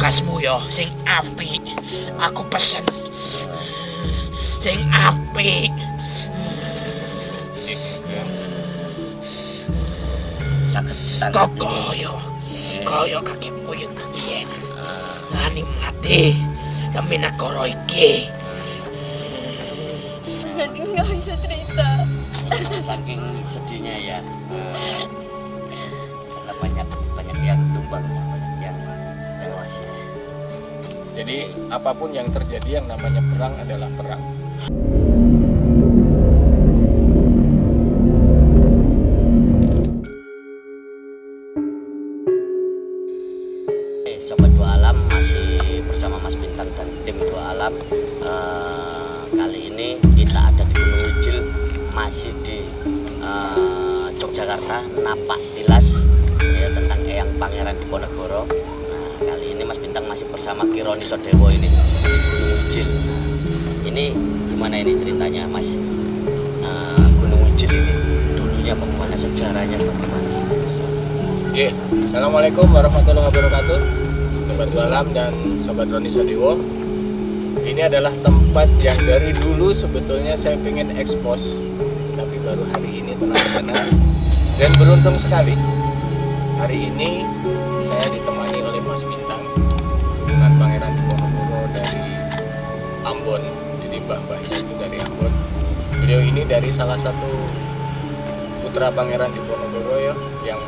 bekasmu yo sing apik. Aku pesen sing apik. Saketan. Kok koyo kakek buyut biyen. Ani mati demi negara iki. Aduh, nggak bisa cerita. Saking sedihnya ya. Karena banyak yang tumbang, banyak yang tewas ya. Jadi apapun yang terjadi, yang namanya perang adalah perang. Sobat Dua Alam masih bersama Mas Bintang dan tim Dua Alam. Kali ini kita ada di Gunung Wijil, masih di Yogyakarta, napak tilas ya, tentang Eyang Pangeran Diponegoro. Nah, kali ini Mas Bintang masih bersama Kironi Sodewo ini di Gunung Wijil. Nah, ini gimana ini ceritanya Mas? Gunung Wijil ini dulunya bagaimana, sejarahnya bagaimana? Oke, Assalamualaikum warahmatullahi wabarakatuh, Sobat Dua Alam dan Sobat Roni Sodewo. Ini adalah tempat yang dari dulu sebetulnya saya ingin expose, tapi baru hari ini benar-benar. Dan beruntung sekali, hari ini saya ditemani oleh Mas Bintang, turunan Pangeran Diponegoro dari Ambon, jadi mbah-mbahnya itu dari Ambon. Beliau ini dari salah satu putra Pangeran Diponegoro ya, yang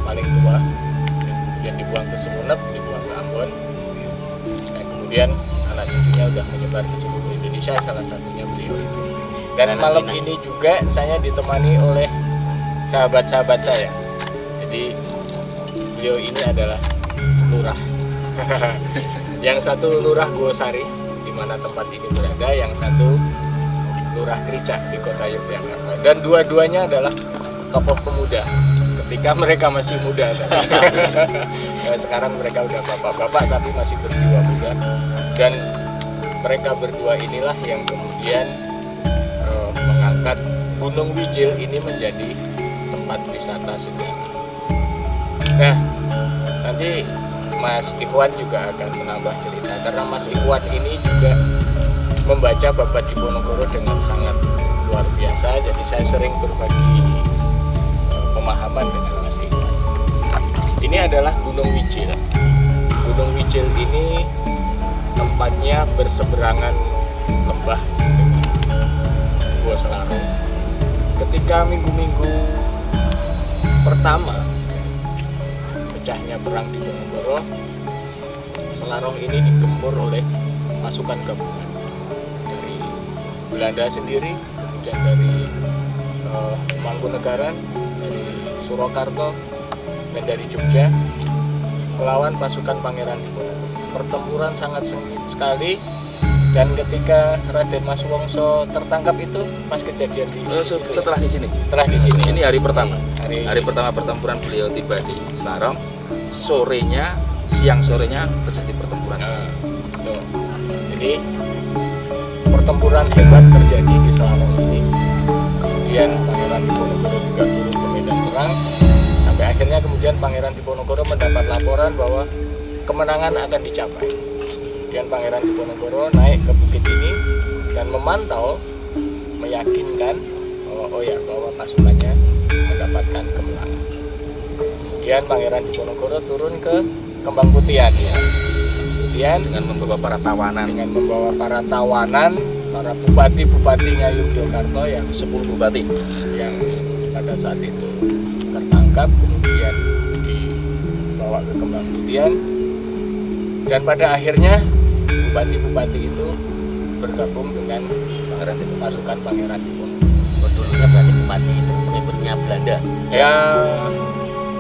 paling tua, yang kemudian dibuang ke Sumenep, dibuang ke Ambon. Nah, kemudian anak cucunya udah menyebar ke seluruh Indonesia, salah satunya beliau itu. Dan malam ini juga saya ditemani oleh sahabat-sahabat saya. Jadi beliau ini adalah lurah. Yang satu lurah Gosari, di mana tempat ini berada, yang satu lurah Kricak di kota Yogyakarta. Dan dua-duanya adalah tokoh pemuda ketika mereka masih muda. Ya, sekarang mereka udah bapak-bapak tapi masih berjiwa muda. Dan mereka berdua inilah yang kemudian mengangkat Gunung Wijil ini menjadi tempat wisata sejarah. Nah, nanti Mas Ikhwan juga akan menambah cerita, karena Mas Ikhwan ini juga membaca Babat Diponegoro dengan sangat luar biasa. Jadi saya sering berbagi pemahaman dengan Mas Ikhwan. Ini adalah Gunung Wijil. Gunung Wijil ini tempatnya berseberangan lembah dengan Gua Selarong. Ketika minggu-minggu pertama pecahnya perang di Diponegoro, Selarong ini digempur oleh pasukan gabungan dari Belanda sendiri, kemudian dari Mangkunegaran, dari Surakarta, dan dari Jogja melawan pasukan Pangeran Diponegoro. Pertempuran sangat sengit sekali, dan ketika Raden Mas Wongso tertangkap itu pas kejadian di setelah di sini. Setelah di sini. Ini hari pertama. Hari pertama pertempuran beliau tiba di Selarong. Siang sorenya terjadi pertempuran. Betul. Jadi pertempuran hebat terjadi di Selarong ini. Kemudian Pangeran Diponegoro juga turun ke medan perang. Sampai akhirnya kemudian Pangeran Diponegoro mendapat laporan bahwa kemenangan akan dicapai. Kemudian Pangeran Diponegoro naik ke bukit ini dan memantau, meyakinkan bahwa pasukannya mendapatkan kemenangan. Kemudian Pangeran Diponegoro turun ke Kembang Putihan ya. Kemudian Dengan membawa para tawanan, para bupati-bupatinya Yogyakarta yang 10 bupati yang pada saat itu tertangkap, kemudian dibawa ke Kembang Putihan, dan pada akhirnya bupati-bupati itu bergabung dengan pasukan Pangeran Diponegoro. Dulunya berarti bupati itu pengikutnya Belanda. Yang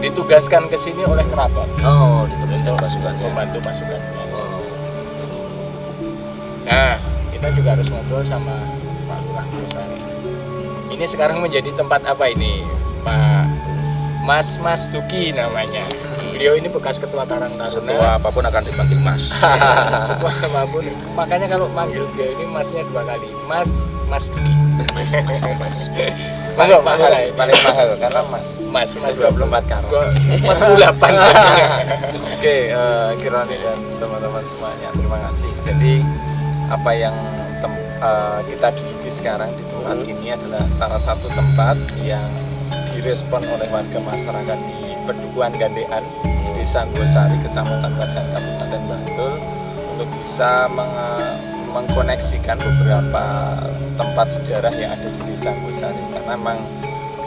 ditugaskan ke sini oleh keraton. Oh, ditugaskan Pasukannya membantu pasukan Belanda. Oh. Nah, kita juga harus ngobrol sama Pak Lurah Gosari. Ini sekarang menjadi tempat apa ini, Pak? Mas Duki namanya. Beliau ini bekas ketua Karang Taruna. Setua apapun akan dipanggil Mas. Setua apapun. Makanya kalau manggil beliau ini Masnya 2 kali. Mas Duki. Mas. paling mahal karena Mas 24 karat. 48. Oke, Kironi dan teman-teman semuanya, terima kasih. Jadi apa yang kita duduki sekarang di tempat ini adalah salah satu tempat yang direspon oleh warga masyarakat di Pedukuhan Gandean, Desa Anggosari, Kecamatan Pajahan, Kabupaten Bantul, untuk bisa mengkoneksikan beberapa tempat sejarah yang ada di Desa Anggosari. Karena memang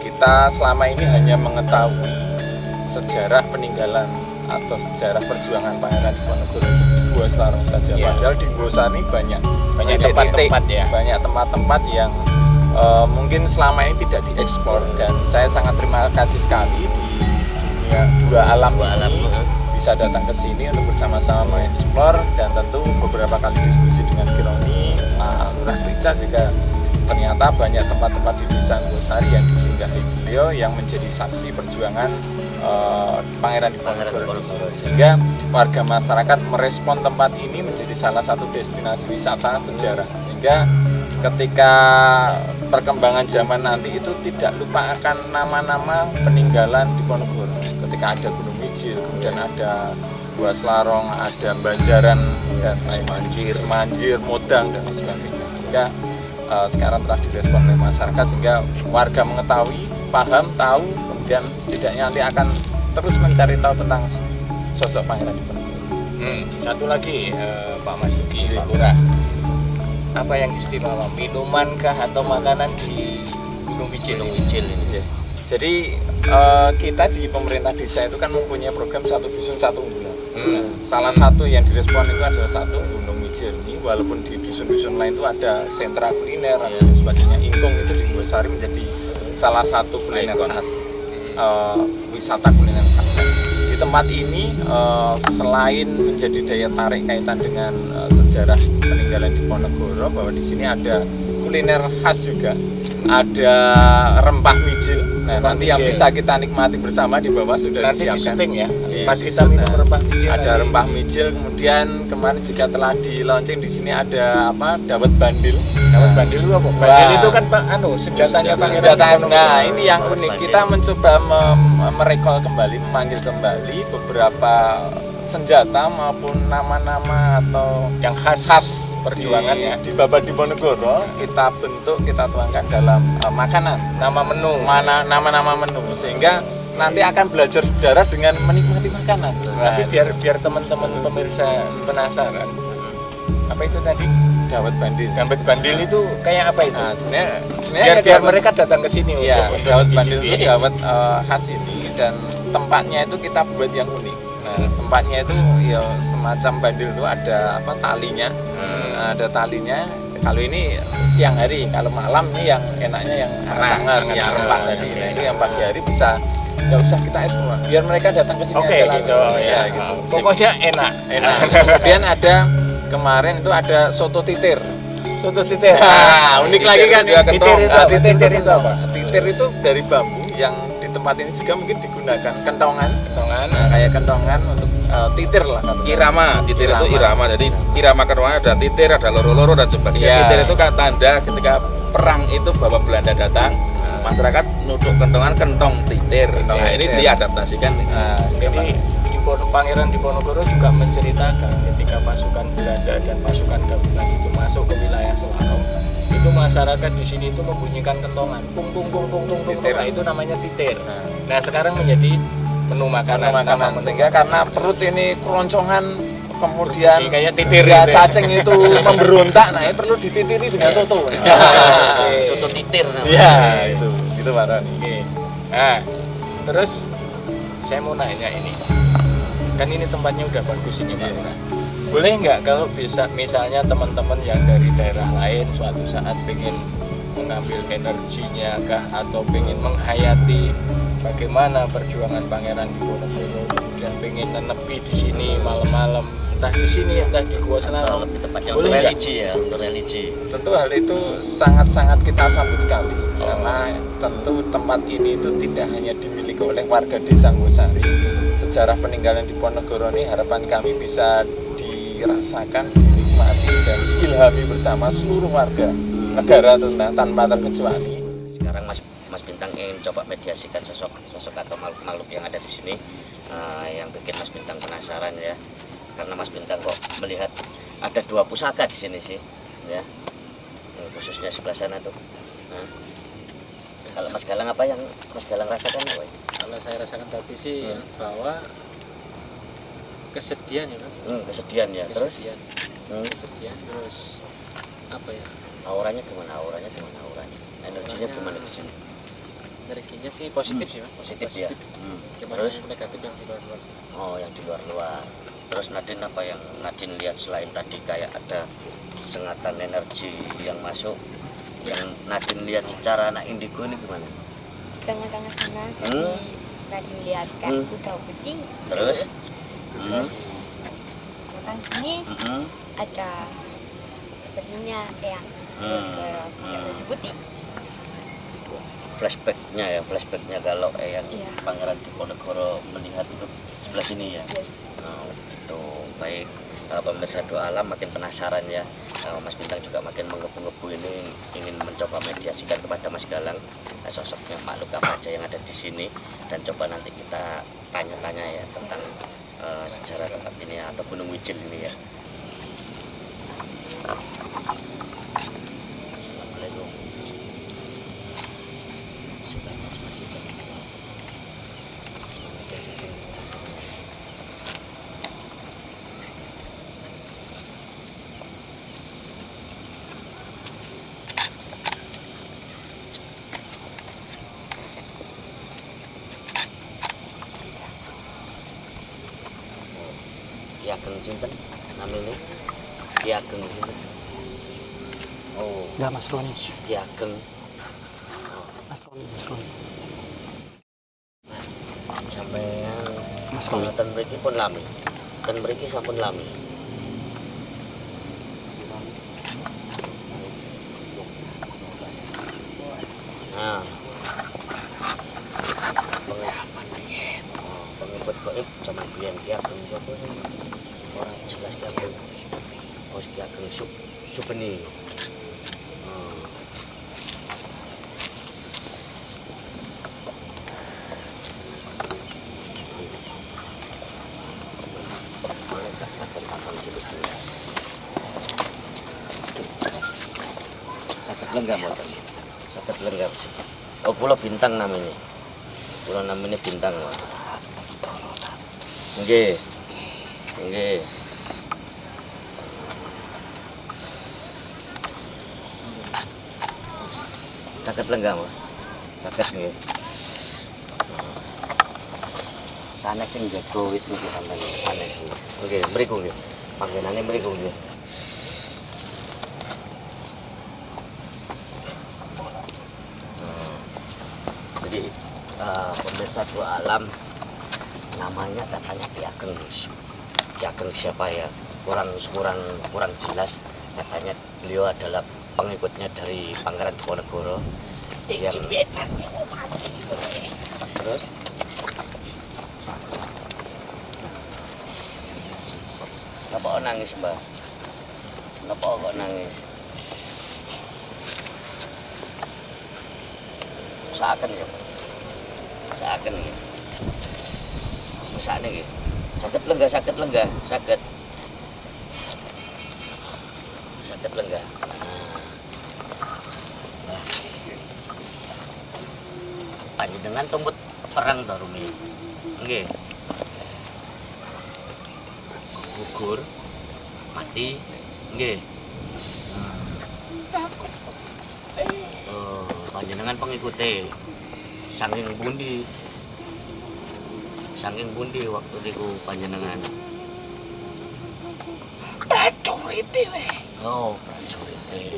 kita selama ini hanya mengetahui sejarah peninggalan atau sejarah perjuangan Pangeran Diponegoro di Gua Selarong saja. Padahal di Anggosari banyak tempat-tempat ya. Banyak tempat-tempat yang mungkin selama ini tidak diekspor, dan saya sangat terima kasih sekali di dunia dua alam ini bisa datang ke sini untuk bersama-sama mengeksplor, dan tentu beberapa kali diskusi dengan Kironi, Lurah Rica juga ternyata banyak tempat-tempat di Desa Anggosari yang disinggahi beliau yang menjadi saksi perjuangan Pangeran Diponegoro, sehingga warga masyarakat merespon tempat ini menjadi salah satu destinasi wisata sejarah, sehingga ketika perkembangan zaman nanti itu tidak lupa akan nama-nama peninggalan Diponegoro. Ketika ada Gunung Mijil, kemudian ada Gua Selarong, ada Banjaran dan Semanjir, Modang dan sebagainya. Sehingga sekarang telah direspon oleh masyarakat, sehingga warga mengetahui, paham, tahu, kemudian tidaknya nanti akan terus mencari tahu tentang sosok Pangeran Diponegoro. Satu lagi Pak Mas Duki, Pak Lurah, apa yang istimewa, minuman kah atau makanan di Gunung Mijil ini? Jadi kita di pemerintah desa itu kan mempunyai program satu dusun satu unggulan. Salah satu yang direspon itu adalah satu Gunung Mijil ini, walaupun di dusun-dusun lain itu ada sentra kuliner dan sebagainya. Ingkung itu di Anggosari menjadi salah satu kuliner khas, wisata kuliner khas. Di tempat ini selain menjadi daya tarik kaitan dengan sejarah peninggalan Diponegoro, bahwa di sini ada kuliner khas juga, ada rempah mijil. Nah, nanti yang bisa kita nikmati bersama di bawah sudah Nanti disiapkan. di syuting ya, Iya, pas kita minum rempah mijil. Ada rempah mijil, kemudian kemarin juga telah di launching di sini ada dawet bandil. Dawet bandil itu apa? Bandil itu kan senjatanya Pangeran Diponegoro. Nah, ini yang unik. Kita mencoba merekol kembali, memanggil kembali beberapa senjata maupun nama-nama atau yang khas perjuangannya di Babat Diponegoro, kita bentuk, kita tuangkan dalam makanan, nama-nama menu, sehingga nanti akan belajar sejarah dengan menikmati makanan. Tapi biar teman-teman pemirsa penasaran, apa itu tadi? Dawet bandil. Dawet bandil itu kayak apa itu? Nah, sebenarnya biar mereka datang ke sini ya, untuk dawet bandil mencicipi. itu dawet khas ini, dan tempatnya itu kita buat yang unik. Nah, tempatnya itu ya semacam bandil itu ada talinya. Ada talinya. Kalau ini siang hari, kalau malam ini yang enaknya yang hangat, yang rempah tadi. Nah, itu yang pagi hari bisa nggak usah kita eksplor, biar mereka datang ke sini Oke, aja gitu, langsung. ya. Gitu. Pokoknya enak. Kemudian ada kemarin itu ada soto titir. Soto titir. Nah, unik lagi kan juga titir itu apa? Titir itu apa? Titir itu dari bambu yang di tempat ini juga mungkin digunakan kentongan. Nah, kayak kentongan untuk titir lah. Irama, titir itu irama. Jadi irama kentongan ada titir, ada loro-loro dan sebagainya. Iya. Titir itu kan tanda ketika perang itu bahwa Belanda datang, masyarakat nuduk kentongan kentong titir. Nah, ini diadaptasikan. Jadi Pangeran Diponegoro juga menceritakan ketika pasukan Belanda dan pasukan gabungan itu masuk ke wilayah Selarong, itu masyarakat di sini itu membunyikan kentongan, pung pung pung pung pung pung. Nah, itu namanya titir. Nah, sekarang menjadi menu makanan. Sehingga karena perut ini keroncongan, kemudian Jadi kayak titir ya, gitu ya. cacing itu memberontak, nah ini perlu dititiri dengan soto. Soto titir namanya. Iya, itu Pak Rani. Oke. Nah, terus saya mau nanya ini, kan ini tempatnya udah bagus ini Pak Lurah. Boleh nggak kalau bisa misalnya teman-teman yang dari daerah lain suatu saat pengen mengambil energinya kah, atau pengen menghayati bagaimana perjuangan Pangeran Diponegoro, kemudian pengen nenepi di sini malam-malam, entah di sini entah di Gua Selarong, Lebih tepatnya boleh untuk nggak? religi ya, untuk religi. Tentu hal itu sangat-sangat kita sambut sekali, karena tentu tempat ini itu tidak hanya dimiliki oleh warga Desa Anggosari. Sejarah peninggalan Diponegoro ini harapan kami bisa dirasakan, dinikmati dan diilhami bersama seluruh warga negara tanpa terkecuali. Sekarang Mas mencoba mediasikan sosok atau makhluk yang ada di sini, yang bikin Mas Bintang penasaran ya, karena Mas Bintang kok melihat ada 2 pusaka di sini sih ya, khususnya sebelah sana tuh. Nah, kalau Mas Galang apa yang Mas Galang rasakan apa? Kalau saya rasakan tadi sih bahwa kesedihan ya Mas. Kesedihan ya. Kesedihan. Terus Kesedihan terus apa ya? auranya gimana? Energinya gimana di sini? Energinya sih positif sih Mas. Positif ya. Cuma Terus yang negatif yang di luar-luar sih. oh yang di luar. Terus Nadine apa yang Nadine lihat selain tadi kayak ada sengatan energi yang masuk, yang Nadine lihat secara anak indigo ini gimana? Tengah-tengah sana tadi Nadine lihat kan kuda putih. Terus Orang sini ada sepertinya yang pakai baju putih. flashbacknya kalau yang Iya. Pangeran Diponegoro melihat itu sebelah sini ya. Iya. Nah, gitu. Baik, pemirsa Dua Alam makin penasaran ya. Mas Bintang juga makin menggebu-gebu ini ingin mencoba mediasikan kepada Mas Galang sosoknya makhluk apa aja yang ada di sini, dan coba nanti kita tanya-tanya ya tentang sejarah tempat ini atau Gunung Wijil ini ya. Assalamualaikum. Sukanya masih Ki Ageng cinten namanya? Ki Ageng cinten? Oh, Enggak, Mas Roni. Ki Ageng. Mas Roni. Sampeyan Mas Roni. ten mriki pun lami. Ten mriki sampun lami. Nah. Pengikut gaib zaman biyen Ki Ageng sapa sih? Ora jelas Ki Ageng. Oh, Ki Ageng Subeni. Lenggam mboten. Saged lenggam. Oh, kula Bintang namanya. Kula namanya Bintang. Nggih. Nggih. Saged lenggam. Saged nggih. Sanes sing jago wit niki sampeyan. Sanes. Nggih, mriku nggih. Panggenane mriku nggih. Jadi pemirsa Dua Alam, namanya katanya Ki Ageng. Ki Ageng siapa ya? Kurang jelas. Katanya beliau adalah pengikutnya dari Pangeran Diponegoro yang terus kenapa kok nangis, Mbak? Kenapa kok nangis? Usahakan ya, usahakan ya, usahakan ya. Sakit lenggah, sakit lenggah. Nah, panjenengan tumbut perang ta rumi, nggih. Gugur, mati, nggih. Panjenengan pengikuti saking bundi waktu niku panjenengan? Prajurit we. Oh, prajurit.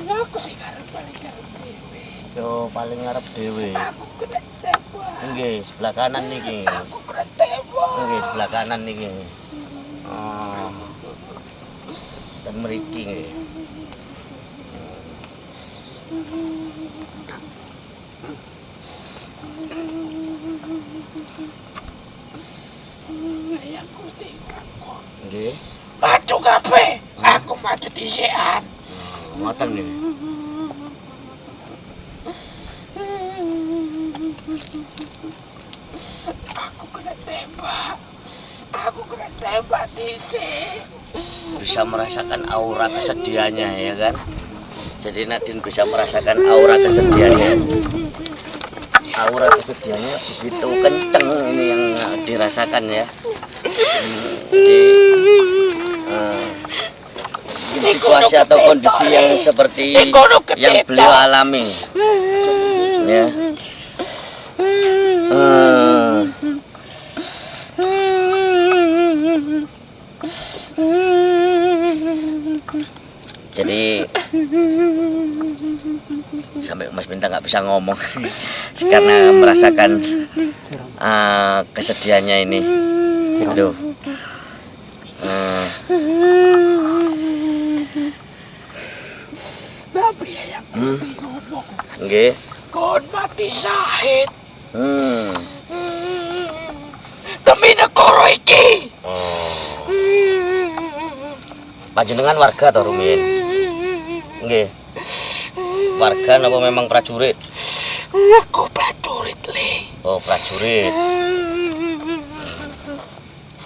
Aku sih paling ngarep dhewe. Yo paling ngarep dhewe. Aku kena tembak. Nggih, sebelah kanan niki. Aku kena tembak. Nggih, sebelah kanan niki. Oh. Dan mriki nggih. Ayahku tembak. Nggih. Maju kabeh. Aku maju disikan. Ngoten nggih. tembak dhisik. Bisa merasakan aura kesedihannya ya kan. Jadi Nadine bisa merasakan aura kesedihannya. Aura kesedihannya begitu kenceng ini yang dirasakan ya. Jadi situasi atau kondisi yang seperti yang beliau alami ya. Jadi sampai Mas Bintang nggak bisa ngomong karena merasakan kesedihannya ini. Aduh. Tapi yang Gusti ngomong, Nggih. kon mati syahid. Demi negara iki. Panjenengan warga atau rumiyin? Nggih. Warga napa memang prajurit? Aku prajurit, Le. Oh, prajurit.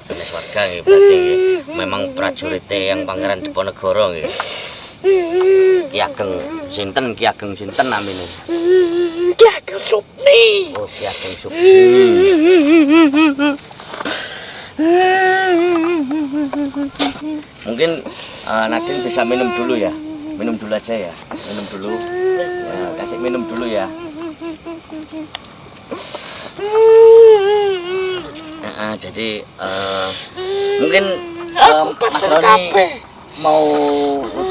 Jenis warga nggih berarti nggih. Memang prajurit yang Pangeran Diponegoro nggih. Ki Ageng sinten namine? Ki Ageng Supni. Oh, Ki Ageng Supni. Mungkin Nadine bisa minum dulu ya. Minum dulu aja ya. Minum dulu. Ya, kasih minum dulu ya. Jadi mungkin Aku pesen Roni kabeh. mau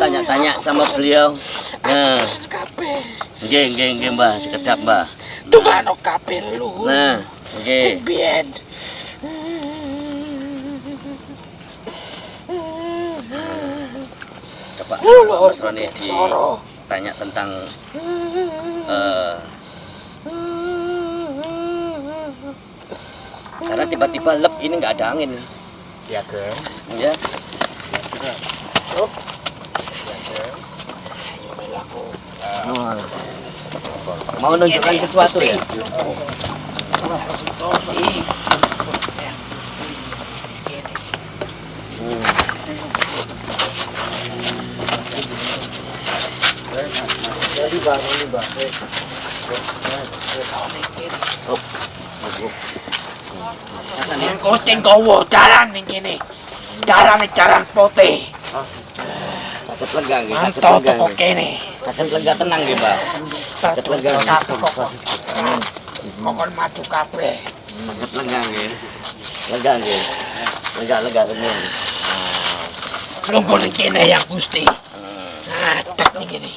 tanya-tanya sama beliau. Nah, Pesen kabeh. nggih Mbah, sekedap Mbah. Tungano kabeh lu. Nah, Sing nggih. biyen. Coba Lho, Mas Roni Soro. ditanya tentang karena tiba-tiba lep ini nggak ada angin Ki Ageng. ya. Oh, mau nunjukkan sesuatu ya? Yang kucing kowo jalan ning kene. Jalan putih. Sakit lega nggih, sakit Mantau lega. toko kene. Sakit lega tenang nggih, Mbak. Sakit lega. Kokon maju kabeh. Sakit lega nggih. Lega nggih. Lega tenang. Lungguh ning kene ya Gusti. Nah, tek ning kene.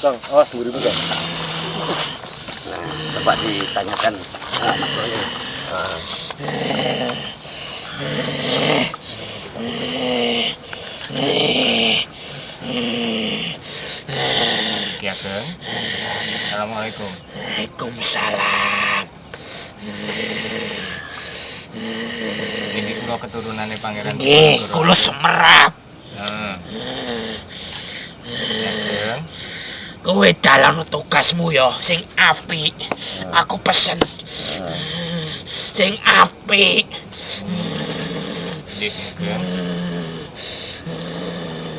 Coba ditanyakan Mas Roni. Ki Ageng. Assalamualaikum. Waalaikumsalam. Ini kula keturunane Pangeran Nggih, Diponegoro. kula semerap. Nah. Ki Ageng. Kowe dalan tugasmu ya sing apik. Aku pesen sing apik. Nggih, Ki Ageng.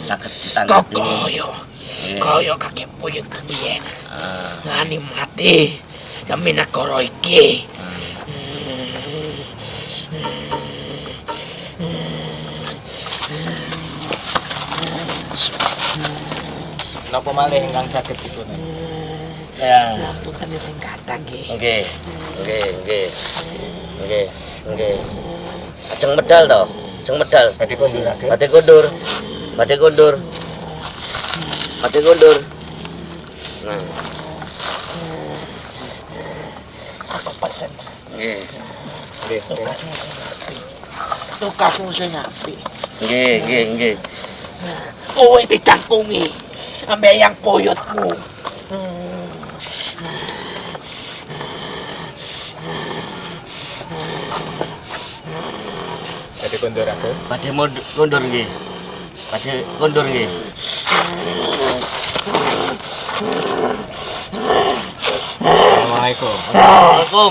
Sakit ditangani. Kaya kakek buyut biyen. Ngani mati demi negara iki. Napa malih ingkang saged dipun? Ya. Ngapunten sing kathah nggih. Nggih. Ajeng medal to. Ajeng medal. Badhe kondur Ageng. Badhe kondur. Nah, Aku pesen nggih. tugasmu sing apik. Tugasmu sing apik. Nggih. Kowe dicangkungi ambek yang buyutmu. Badhe kondur Ageng. Badhe kondur nggih. Assalamualaikum. Assalamualaikum.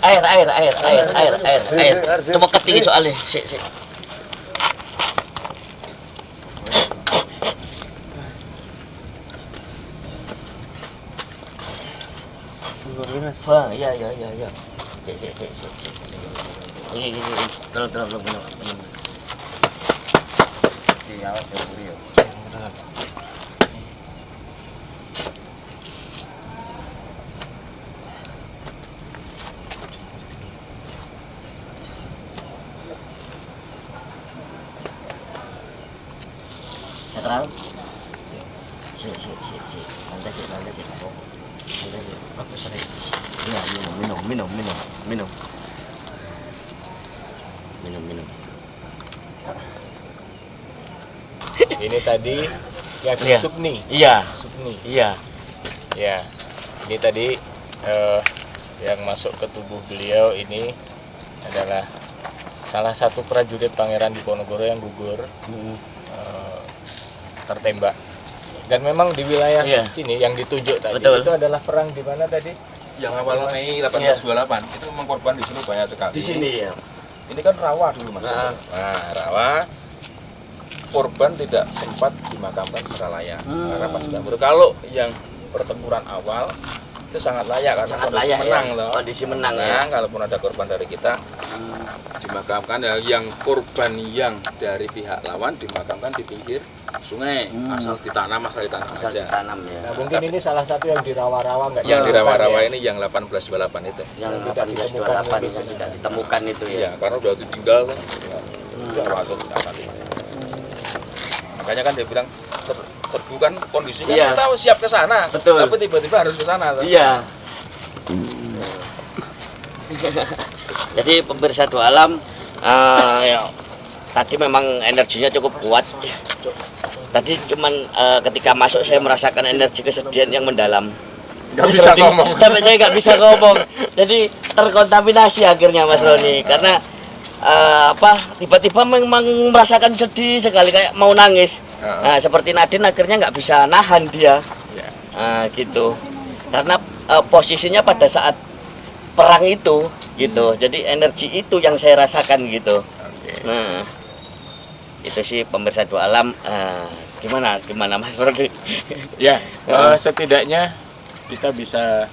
air. Coba ketini soalnya. Sik. Wah, iya. Sik. Ini. Terus minum. Terang. Sik. Santai sik. Ya, minum. Ini tadi yang Iya. Supni. Iya. Ya, ini tadi yang masuk ke tubuh beliau ini adalah salah satu prajurit Pangeran Diponegoro yang gugur tertembak. Dan memang di wilayah Iya. sini yang ditunjuk tadi Betul. itu adalah perang di mana tadi? Yang awal Mei 1828 itu memang korban di sini banyak sekali. Di sini ya. Ini kan rawa dulu mas. Nah. Nah, rawa korban tidak sempat dimakamkan secara layak karena pas gambur. Kalau yang pertempuran awal itu sangat layak karena Sangat kondisi layak, menang ya. loh. Kondisi menang, ya. Nah, kalaupun ada korban dari kita dimakamkan ya, yang korban yang dari pihak lawan dimakamkan di pinggir sungai asal ditanam Asal aja. ditanam ya. Nah, mungkin ini salah satu yang di rawa-rawa nggak Yang di ditemukan rawa-rawa ya? ini yang 1828 itu. Yang tidak 1828 yang tidak ditemukan itu ya. Iya, karena udah ditinggal kan. Udah masuk tidak mati. Makanya kan dia bilang serbu kan kondisinya Iya. kita siap ke sana. Betul. Tapi tiba-tiba harus ke sana. Iya. Jadi pemirsa Dua Alam, ya, tadi memang energinya cukup kuat. Tadi cuman ketika masuk saya merasakan energi kesedihan yang mendalam. Nggak bisa ngomong. Sampai saya nggak bisa ngomong. Jadi terkontaminasi akhirnya Mas Roni karena tiba-tiba memang merasakan sedih sekali kayak mau nangis. Nah, seperti Nadine akhirnya nggak bisa nahan dia. Gitu. Karena posisinya pada saat perang itu gitu. Jadi energi itu yang saya rasakan gitu. Nah, itu sih pemirsa Dua Alam. Gimana Mas Roni? Ya, setidaknya kita bisa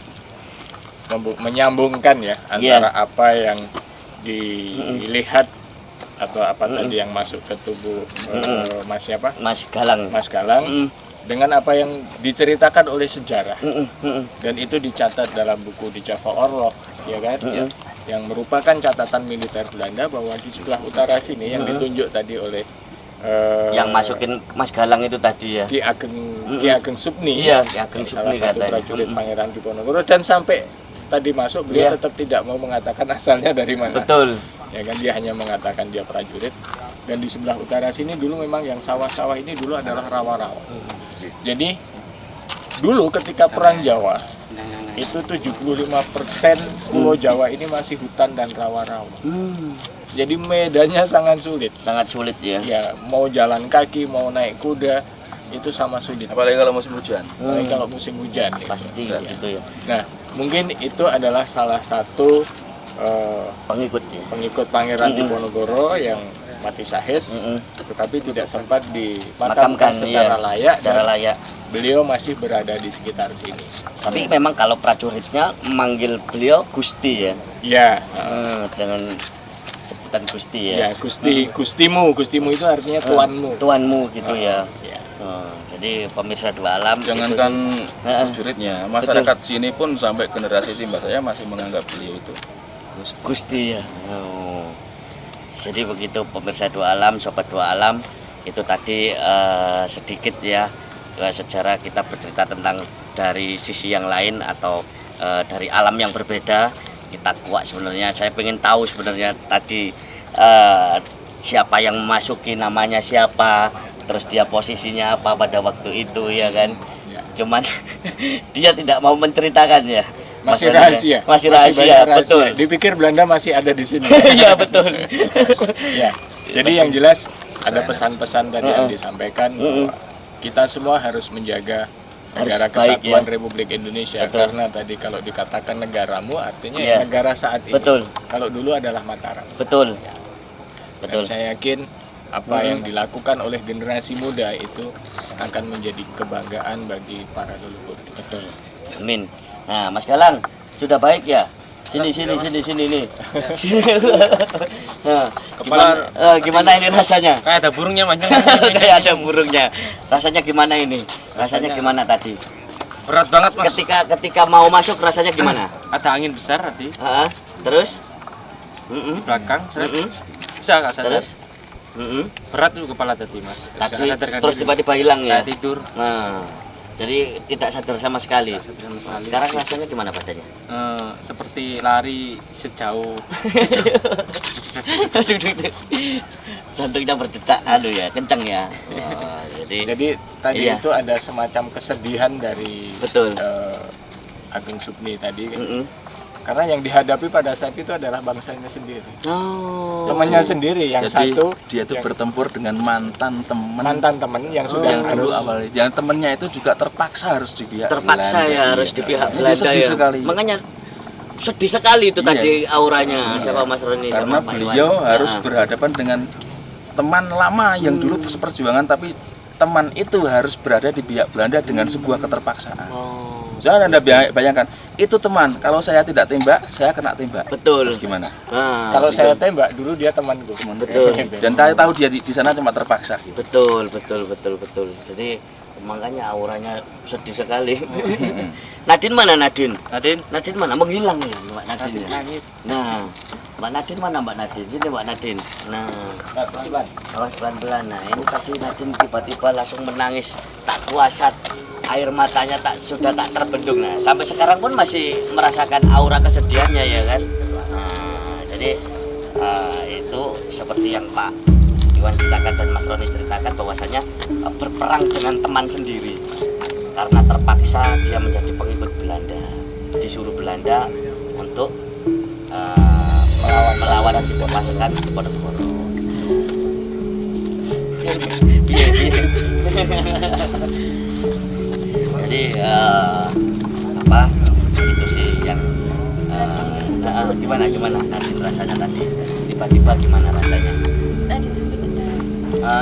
menyambungkan ya antara apa yang dilihat atau apa tadi yang masuk ke tubuh Mas siapa? Mas Galang. Mas Galang dengan apa yang diceritakan oleh sejarah. Dan itu dicatat dalam buku di Java Orlog, ya kan? Yang merupakan catatan militer Belanda bahwa di sebelah utara sini yang ditunjuk tadi oleh Yang masukin Mas Galang itu tadi ya. Ki Ageng Supni. Iya, Ki Ageng salah Supni satu katanya. prajurit Pangeran Diponegoro, dan sampai tadi masuk beliau Iya. tetap tidak mau mengatakan asalnya dari mana. Betul. Ya kan, dia hanya mengatakan dia prajurit. Dan di sebelah utara sini dulu memang yang sawah-sawah ini dulu adalah rawa-rawa. Jadi dulu ketika perang Jawa itu 75% Pulau Jawa ini masih hutan dan rawa-rawa. Jadi medannya sangat sulit. Sangat sulit ya. Ya, mau jalan kaki, mau naik kuda itu sama sulit. Apalagi kalau musim hujan. Apalagi kalau musim hujan. Ya. Pasti gitu ya. Nah, mungkin itu adalah salah satu pengikut Pangeran Diponegoro yang mati syahid, tetapi tidak sempat dimakamkan secara layak. Secara layak. Beliau masih berada di sekitar sini. Tapi memang kalau prajuritnya memanggil beliau Gusti ya. Ya, Dengan sebutan Gusti ya. ya Gustimu itu artinya tuanmu. Tuanmu gitu ya. Ya. Jadi pemirsa Dua Alam. Jangankan itu sih. prajuritnya, masyarakat sini pun sampai generasi simbah saya masih menganggap beliau itu Gusti ya. Jadi begitu pemirsa Dua Alam, sobat Dua Alam, itu tadi sedikit ya sejarah kita bercerita tentang dari sisi yang lain atau dari alam yang berbeda. Kita kuat sebenarnya. Saya pengen tahu sebenarnya tadi siapa yang memasuki, namanya siapa, terus dia posisinya apa pada waktu itu ya kan. Cuman dia tidak mau menceritakan ya. Masih rahasia. Masih banyak rahasia, betul. Dipikir Belanda masih ada di sini. Iya betul. Ya. Jadi yang jelas ada pesan-pesan tadi yang disampaikan bahwa kita semua harus menjaga negara baik, kesatuan ya. Republik Indonesia. Betul. Karena tadi kalau dikatakan negaramu artinya Iya. negara saat ini. Betul. Kalau dulu adalah Mataram. Betul. Dan Betul. saya yakin apa yang dilakukan oleh generasi muda itu akan menjadi kebanggaan bagi para leluhur. Betul. Amin. Nah, Mas Galang sudah baik ya? Sini nih. Nah, gimana ini rasanya? Kayak ada burungnya Mas. Kayak ada burungnya. Rasanya gimana ini? Rasanya gimana tadi? Berat banget Mas. Ketika mau masuk rasanya gimana? Ada angin besar tadi Terus? di belakang. Mm-mm. Bisa nggak sadar. Terus? Mm-mm. Berat tuh kepala tadi Mas. Tadi Nggak sadarkan terus diri. tiba-tiba hilang ya? Kayak tidur. Nah, jadi tidak sadar sama sekali. Sama sekali. Sekarang rasanya gimana badannya? Seperti lari sejauh Jantungnya berdetak ya, kenceng ya. Wah, Jadi tadi Iya. itu ada semacam kesedihan dari Betul. Ageng Supni tadi. Mm-mm. Karena yang dihadapi pada saat itu adalah bangsanya sendiri. Oh. Temannya sendiri yang Jadi satu dia tuh yang bertempur dengan mantan teman mantan teman yang sudah yang dulu harus awalnya. Yang temennya itu juga terpaksa harus di pihak Terpaksa Belanda. ya harus di pihak Dia Belanda sedih ya. sekali. Makanya sedih sekali itu Iya. tadi auranya siapa Mas Roni Karena sama Pak Iwan. beliau harus Nah, berhadapan dengan teman lama yang dulu seperjuangan, tapi teman itu harus berada di pihak Belanda dengan sebuah keterpaksaan. Oh. Jangan Anda bayangkan, itu teman, kalau saya tidak tembak, saya kena tembak. Betul. Gimana? Nah, kalau gitu. saya tembak dulu dia temanku. Betul. Dan saya tahu dia di sana cuma terpaksa gitu. Betul. Jadi makanya auranya sedih sekali. Nadine mana Nadine? Nadine mana? Menghilang ya Mbak Nadine. Ya? nangis. Nah, Mbak Nadine mana Mbak Nadine? Sini Mbak Nadine. Nah, awas pelan-pelan. Nah, ini tadi Nadine tiba-tiba langsung menangis tak kuasa, air matanya sudah tak terbendung. Nah, sampai sekarang pun masih merasakan aura kesedihannya ya kan. Nah, jadi itu seperti yang Pak Iwan ceritakan dan Mas Roni ceritakan bahwasanya berperang dengan teman sendiri karena terpaksa dia menjadi pengikut Belanda, disuruh Belanda untuk melawan pasukan Diponegoro. Jadi itu sih yang gimana Nadine rasanya tadi tiba-tiba gimana rasanya? Tadi sampai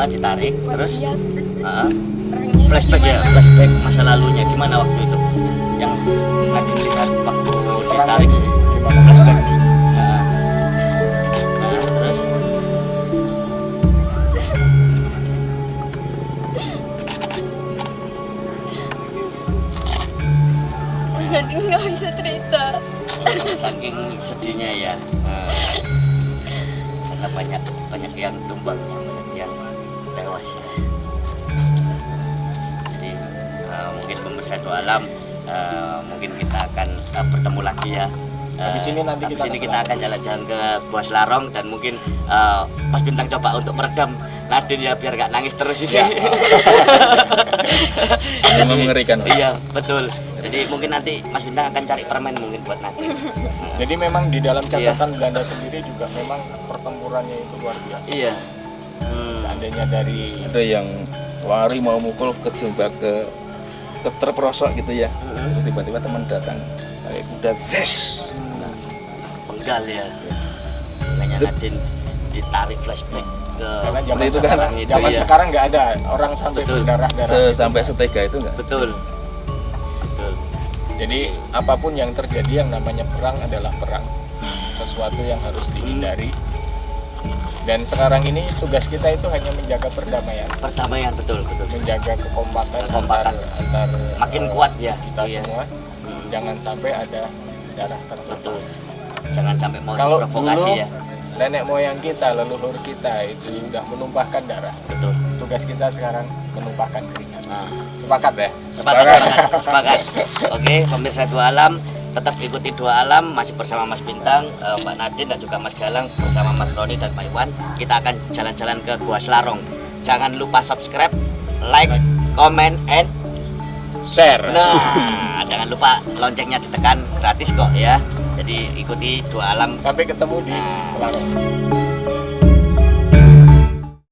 Ditarik terus lihat flashback flashback ya, flashback masa lalunya gimana waktu itu yang Nadine lihat waktu ditarik flashback. Terus Nadine nggak bisa cerita. saking sedihnya ya. Karena banyak yang tumbang, banyak yang tewas ya. Jadi mungkin pemirsa Dua Alam mungkin kita akan bertemu lagi ya. Habis ini nanti kita akan jalan-jalan ke Gua Selarong dan mungkin Mas Bintang coba untuk meredam Nadine ya biar nggak nangis terus ini. Ini mengerikan. Iya betul. Jadi mungkin nanti Mas Bintang akan cari permen mungkin buat Nadine. Jadi memang di dalam catatan Belanda sendiri juga memang pertempurannya itu luar biasa. Iya. Seandainya dari Ada yang lari mau mukul kejebak ke terperosok gitu ya. Terus tiba-tiba teman datang pakai kuda ves. Penggal ya. Makanya Nadine ditarik flashback ke karena zaman itu kan, sekarang, itu zaman ya. sekarang nggak ada orang sampai Betul. berdarah-darah. Sampai setega itu enggak? Betul. Jadi apapun yang terjadi yang namanya perang adalah perang. Sesuatu yang harus dihindari. Dan sekarang ini tugas kita itu hanya menjaga perdamaian, Perdamaian betul. menjaga kekompakan Kekompakan. antar Makin kuat ya. kita Iya. semua. Jangan sampai ada darah tertumpah. Betul. Jangan sampai mau Kalau provokasi dulu ya. nenek moyang kita, leluhur kita itu sudah menumpahkan darah. Betul. Tugas kita sekarang menumpahkan keringat. Nah, Sepakat ya? sepakat. Oke, pemirsa Dua Alam, tetap ikuti Dua Alam masih bersama Mas Bintang, Mbak Nadine dan juga Mas Galang bersama Mas Roni dan Pak Iwan. Kita akan jalan-jalan ke Gua Selarong. Jangan lupa subscribe, like, comment, and Share. nah, jangan lupa loncengnya ditekan, gratis kok ya. Jadi ikuti Dua Alam. Sampai ketemu di Selarong.